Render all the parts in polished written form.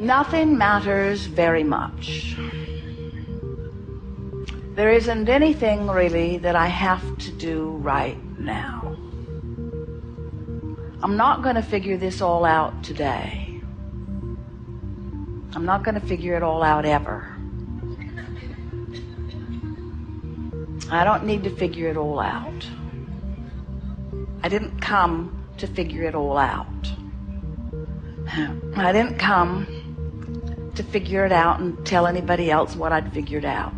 Nothing matters very much. There isn't anything really that I have to do right now. I'm not going to figure this all out today. I'm not going to figure it all out ever. I don't need to figure it all out. I didn't come to figure it all out. I didn't come to figure it out and tell anybody else what I'd figured out.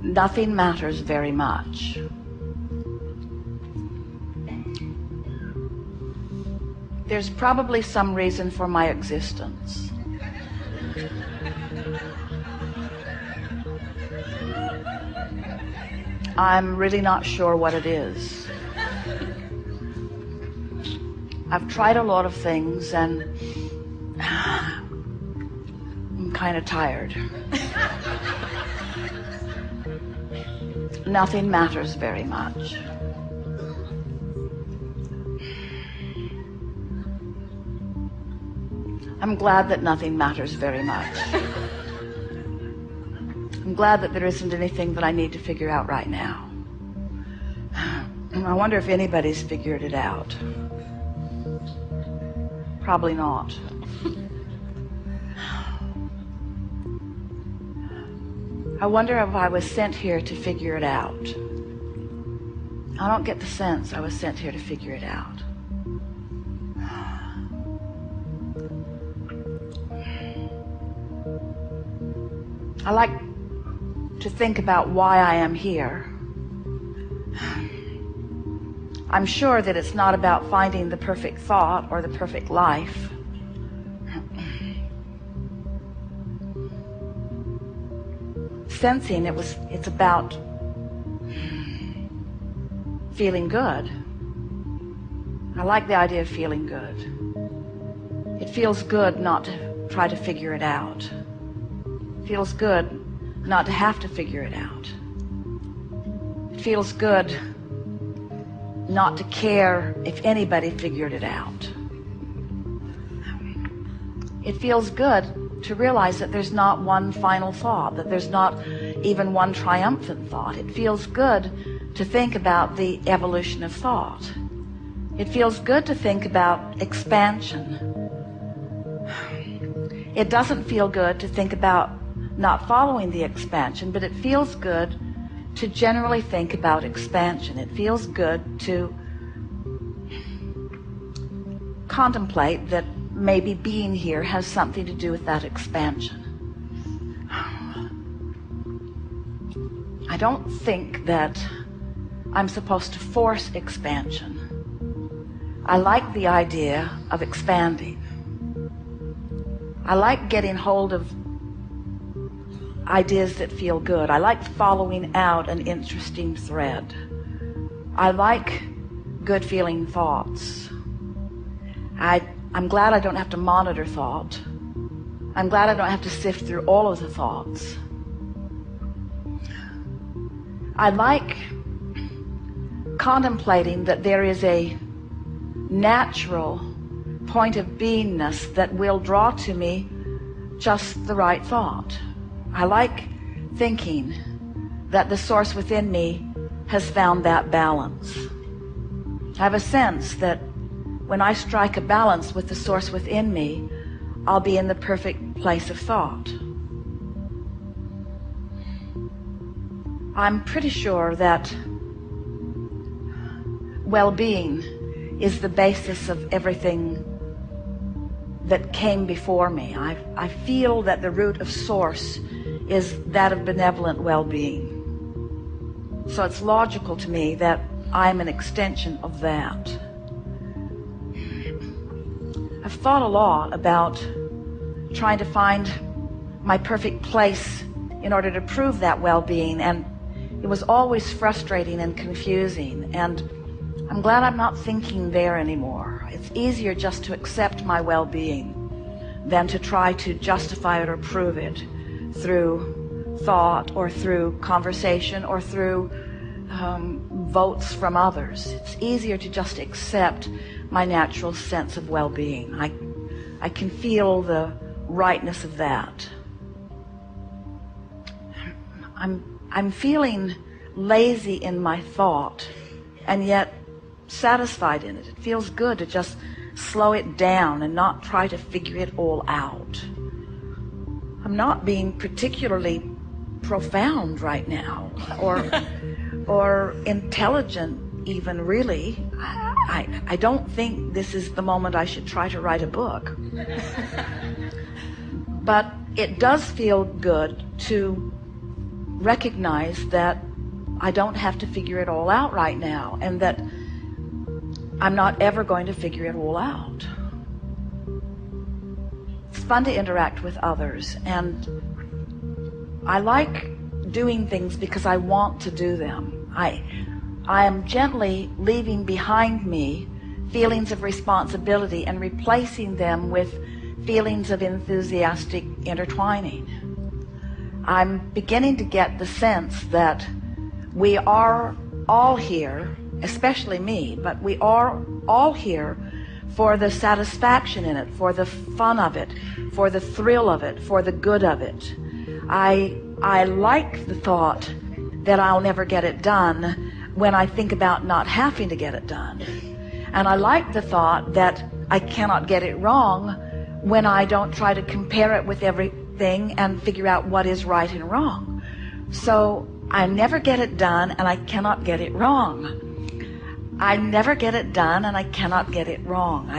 Nothing matters very much. There's probably some reason for my existence. I'm really not sure what it is. I've tried a lot of things and I'm kind of tired. Nothing matters very much. I'm glad that nothing matters very much. I'm glad that there isn't anything that I need to figure out right now. I wonder if anybody's figured it out. Probably not. I wonder if I was sent here to figure it out. I don't get the sense I was sent here to figure it out. I like to think about why I am here. I'm sure that it's not about finding the perfect thought or the perfect life. Sensing it's about feeling good. I like the idea of feeling good. It feels good not to try to figure it out. It feels good not to have to figure it out. It feels good not to care if anybody figured it out. It feels good to realize that there's not one final thought, that there's not even one triumphant thought. It feels good to think about the evolution of thought. It feels good to think about expansion. It doesn't feel good to think about not following the expansion, but it feels good to generally think about expansion. It feels good to contemplate that maybe being here has something to do with that expansion. I don't think that I'm supposed to force expansion. I like the idea of expanding. I like getting hold of ideas that feel good. I like following out an interesting thread. I like good feeling thoughts. I'm glad I don't have to monitor thought. I'm glad I don't have to sift through all of the thoughts. I like contemplating that there is a natural point of beingness that will draw to me just the right thought. I like thinking that the source within me has found that balance. I have a sense that when I strike a balance with the source within me, I'll be in the perfect place of thought. I'm pretty sure that well-being is the basis of everything that came before me. I feel that the root of source is that of benevolent well-being. So it's logical to me that I'm an extension of that. I've thought a lot about trying to find my perfect place in order to prove that well-being, and it was always frustrating and confusing, and I'm glad I'm not thinking there anymore. It's easier just to accept my well-being than to try to justify it or prove it through thought or through conversation or through votes from others. It's easier to just accept my natural sense of well-being. I can feel the rightness of that. I'm feeling lazy in my thought, and yet satisfied in it. It feels good to just slow it down and not try to figure it all out. I'm not being particularly profound right now, or intelligent even, really. I don't think this is the moment I should try to write a book. But it does feel good to recognize that I don't have to figure it all out right now, and that I'm not ever going to figure it all out. It's fun to interact with others, and I like doing things because I want to do them. I am gently leaving behind me feelings of responsibility and replacing them with feelings of enthusiastic intertwining. I'm beginning to get the sense that we are all here, especially me, but we are all here for the satisfaction in it, for the fun of it, for the thrill of it, for the good of it. I like the thought that I'll never get it done when I think about not having to get it done. And I like the thought that I cannot get it wrong when I don't try to compare it with everything and figure out what is right and wrong. So I never get it done, and I cannot get it wrong. I never get it done, and I cannot get it wrong.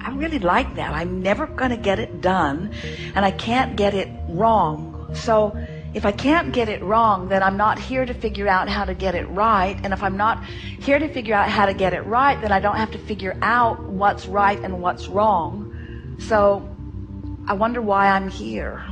I really like that. I'm never going to get it done, and I can't get it wrong. So if I can't get it wrong, then I'm not here to figure out how to get it right. And if I'm not here to figure out how to get it right, then I don't have to figure out what's right and what's wrong. So I wonder why I'm here.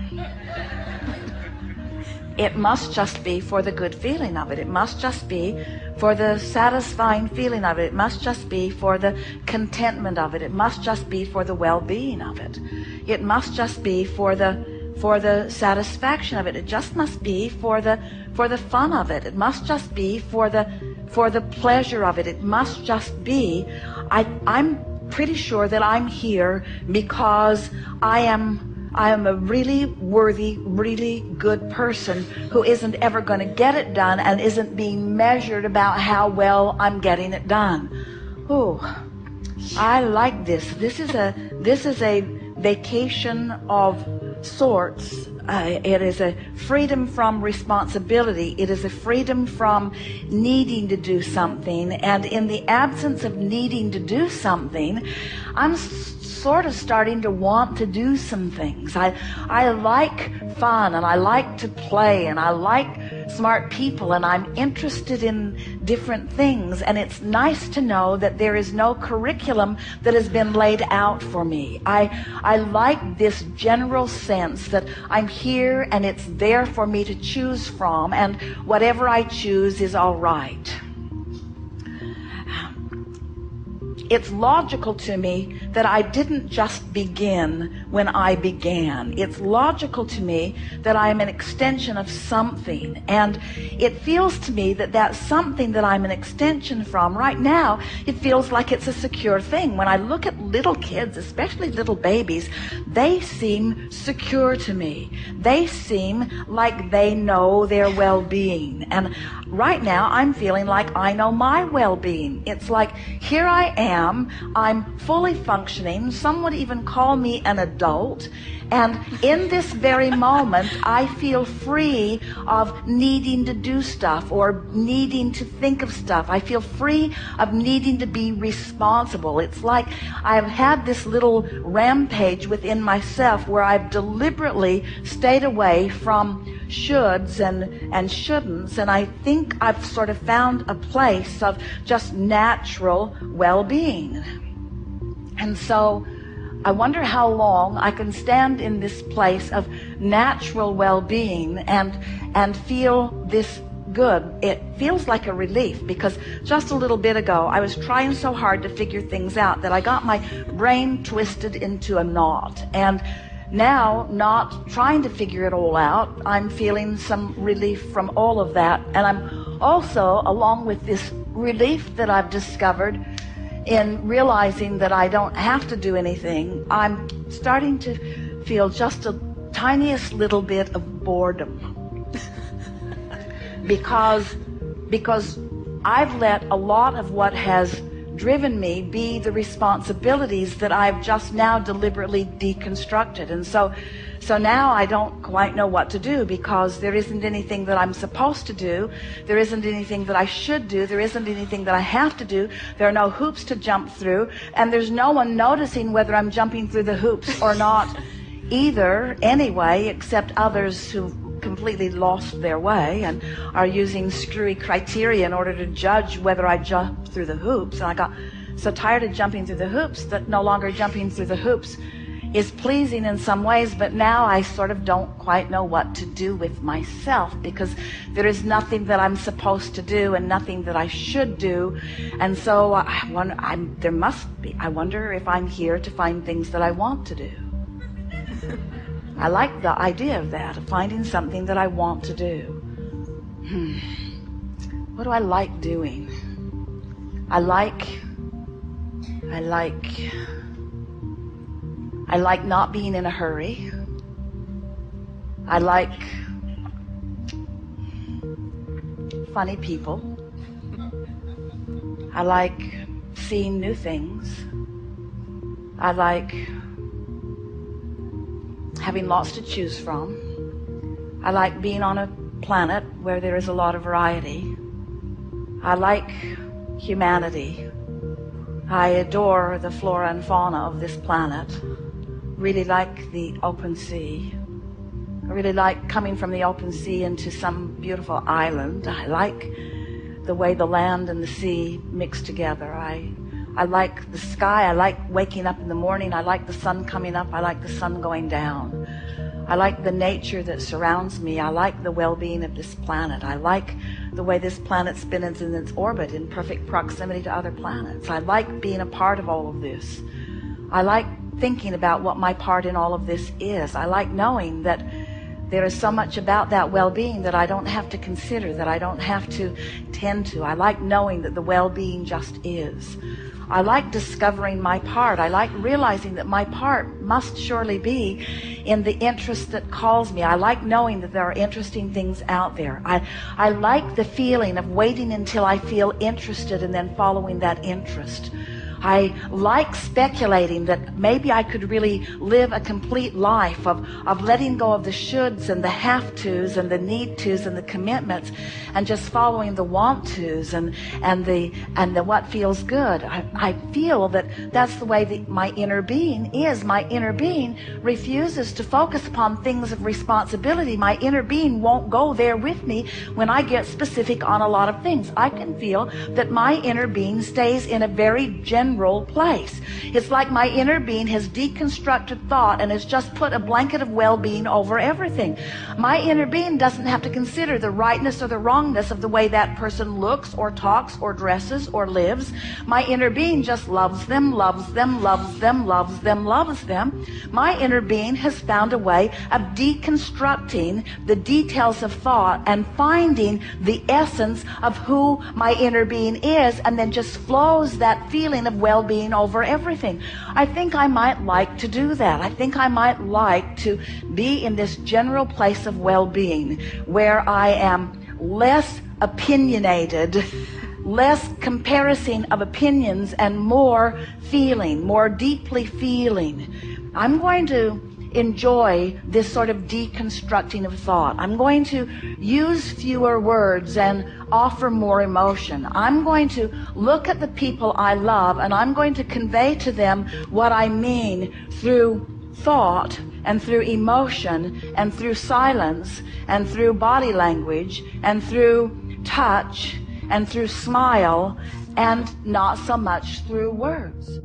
It must just be for the good feeling of it. It must just be for the satisfying feeling of it. It must just be for the contentment of it. It must just be for the well-being of it. It must just be for the satisfaction of it. It just must be for the fun of it. It must just be for the pleasure of it. It must just be. I'm pretty sure that I'm here because I am a really worthy, really good person who isn't ever going to get it done and isn't being measured about how well I'm getting it done. Oh, I like this. This is a vacation of sorts. It is a freedom from responsibility. It is a freedom from needing to do something. And in the absence of needing to do something, I'm sort of starting to want to do some things. I like fun, and I like to play, and I like smart people, and I'm interested in different things. And it's nice to know that there is no curriculum that has been laid out for me. I like this general sense that I'm here and it's there for me to choose from, and whatever I choose is all right. It's logical to me that I didn't just begin when I began. It's logical to me that I am an extension of something. And it feels to me that that something that I'm an extension from right now, it feels like it's a secure thing. When I look at little kids, especially little babies, they seem secure to me. They seem like they know their well-being. And right now I'm feeling like I know my well-being. It's like, here I am. I'm fully functioning. Some would even call me an adult. And in this very moment, I feel free of needing to do stuff or needing to think of stuff. I feel free of needing to be responsible. It's like I've had this little rampage within myself where I've deliberately stayed away from shoulds and shouldn'ts, and I think I've sort of found a place of just natural well-being. And so I wonder how long I can stand in this place of natural well-being and feel this good. It feels like a relief, because just a little bit ago I was trying so hard to figure things out that I got my brain twisted into a knot. And now, not trying to figure it all out, I'm feeling some relief from all of that. And I'm also, along with this relief that I've discovered, in realizing that I don't have to do anything, I'm starting to feel just a tiniest little bit of boredom. because I've let a lot of what has driven me be the responsibilities that I've just now deliberately deconstructed. And so now I don't quite know what to do, because there isn't anything that I'm supposed to do. There isn't anything that I should do. There isn't anything that I have to do. There are no hoops to jump through. And there's no one noticing whether I'm jumping through the hoops or not either anyway, except others who've completely lost their way and are using screwy criteria in order to judge whether I jump through the hoops. And I got so tired of jumping through the hoops that no longer jumping through the hoops is pleasing in some ways, but now I sort of don't quite know what to do with myself, because there is nothing that I'm supposed to do and nothing that I should do. And so I wonder if I'm here to find things that I want to do. I like the idea of that, of finding something that I want to do. What do I like doing? I like not being in a hurry. I like funny people. I like seeing new things. I like having lots to choose from. I like being on a planet where there is a lot of variety. I like humanity. I adore the flora and fauna of this planet. Really like the open sea. I really like coming from the open sea into some beautiful island. I like the way the land and the sea mix together. I like the sky. I like waking up in the morning. I like the sun coming up. I like the sun going down. I like the nature that surrounds me. I like the well-being of this planet. I like the way this planet spins in its orbit in perfect proximity to other planets. I like being a part of all of this. I like thinking about what my part in all of this is. I like knowing that there is so much about that well-being that I don't have to consider, that I don't have to tend to. I like knowing that the well-being just is. I like discovering my part. I like realizing that my part must surely be in the interest that calls me. I like knowing that there are interesting things out there. I like the feeling of waiting until I feel interested and then following that interest. I like speculating that maybe I could really live a complete life of letting go of the shoulds and the have-tos and the need-tos and the commitments, and just following the want-tos and the what feels good. I feel that that's the way that my inner being is. My inner being refuses to focus upon things of responsibility. My inner being won't go there with me when I get specific on a lot of things. I can feel that my inner being stays in a very general place. It's like my inner being has deconstructed thought and has just put a blanket of well-being over everything. My inner being doesn't have to consider the rightness or the wrongness of the way that person looks or talks or dresses or lives. My inner being just loves them, loves them, loves them, loves them, loves them. My inner being has found a way of deconstructing the details of thought and finding the essence of who my inner being is, and then just flows that feeling of well-being over everything. I think I might like to do that. I think I might like to be in this general place of well-being where I am less opinionated, less comparison of opinions, and more feeling, more deeply feeling. I'm going to enjoy this sort of deconstructing of thought. I'm going to use fewer words and offer more emotion. I'm going to look at the people I love, and I'm going to convey to them what I mean through thought and through emotion and through silence and through body language and through touch and through smile, and not so much through words.